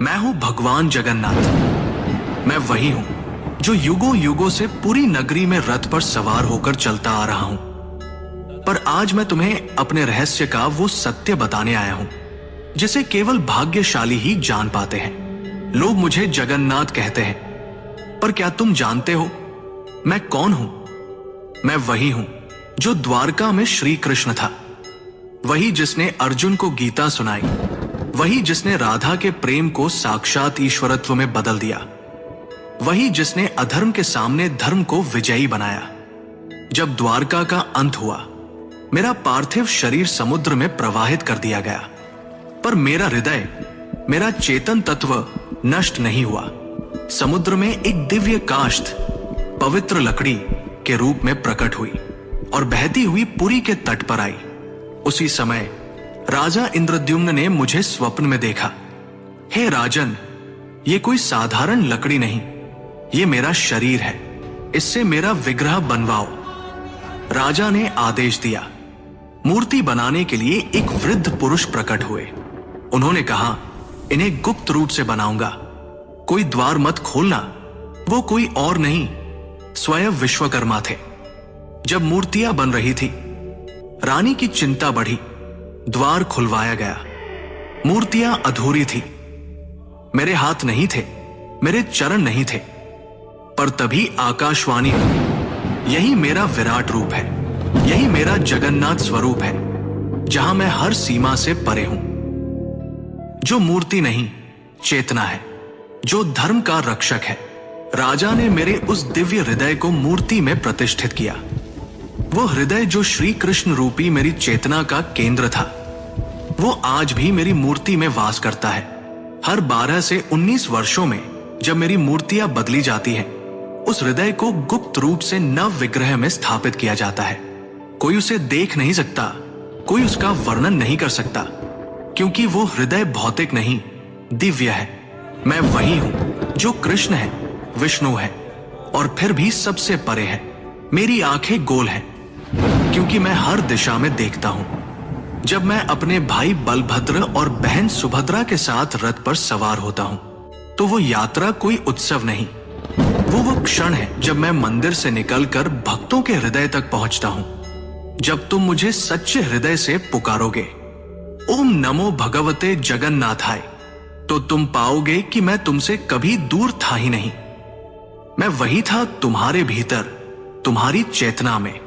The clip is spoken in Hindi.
मैं हूं भगवान जगन्नाथ। मैं वही हूं जो युगों युगों से पूरी नगरी में रथ पर सवार होकर चलता आ रहा हूं। पर आज मैं तुम्हें अपने रहस्य का वो सत्य बताने आया हूं जिसे केवल भाग्यशाली ही जान पाते हैं। लोग मुझे जगन्नाथ कहते हैं, पर क्या तुम जानते हो मैं कौन हूं? मैं वही हूं जो द्वारका में श्री कृष्ण था, वही जिसने अर्जुन को गीता सुनाई, वही जिसने राधा के प्रेम को साक्षात ईश्वरत्व में बदल दिया, वही जिसने अधर्म के सामने धर्म को विजयी बनाया। जब द्वारका का अंत हुआ, मेरा पार्थिव शरीर समुद्र में प्रवाहित कर दिया गया, पर मेरा हृदय, मेरा चेतन तत्व नष्ट नहीं हुआ। समुद्र में एक दिव्य काष्ठ पवित्र लकड़ी के रूप में प्रकट हुई और बहती हुई पुरी के तट पर आई। उसी समय राजा इंद्रद्युम्न ने मुझे स्वप्न में देखा। हे राजन, ये कोई साधारण लकड़ी नहीं, ये मेरा शरीर है, इससे मेरा विग्रह बनवाओ। राजा ने आदेश दिया। मूर्ति बनाने के लिए एक वृद्ध पुरुष प्रकट हुए। उन्होंने कहा, इन्हें गुप्त रूप से बनाऊंगा, कोई द्वार मत खोलना। वो कोई और नहीं, स्वयं विश्वकर्मा थे। जब मूर्तियां बन रही थी, रानी की चिंता बढ़ी। द्वार खुलवाया गया। मूर्तियां अधूरी थी। मेरे हाथ नहीं थे, मेरे चरण नहीं थे, पर तभी आकाशवाणी हुई, यही मेरा विराट रूप है, यही मेरा जगन्नाथ स्वरूप है, जहां मैं हर सीमा से परे हूं। जो मूर्ति नहीं, चेतना है, जो धर्म का रक्षक है। राजा ने मेरे उस दिव्य हृदय को मूर्ति में प्रतिष्ठित किया। वो हृदय जो श्री कृष्ण रूपी मेरी चेतना का केंद्र था, वो आज भी मेरी मूर्ति में वास करता है। हर 12 से 19 वर्षों में जब मेरी मूर्तियां बदली जाती हैं, उस हृदय को गुप्त रूप से नव विग्रह में स्थापित किया जाता है। कोई उसे देख नहीं सकता, कोई उसका वर्णन नहीं कर सकता, क्योंकि वो हृदय भौतिक नहीं, दिव्य है। मैं वही हूं जो कृष्ण है, विष्णु है, और फिर भी सबसे परे है। मेरी आंखें गोल हैं, क्योंकि मैं हर दिशा में देखता हूं। जब मैं अपने भाई बलभद्र और बहन सुभद्रा के साथ रथ पर सवार होता हूं, तो वो यात्रा कोई उत्सव नहीं, वो क्षण है जब मैं मंदिर से निकलकर भक्तों के हृदय तक पहुंचता हूं। जब तुम मुझे सच्चे हृदय से पुकारोगे, ओम नमो भगवते जगन्नाथाय, तो तुम पाओगे कि मैं तुमसे कभी दूर था ही नहीं। मैं वही था तुम्हारे भीतर, तुम्हारी चेतना में।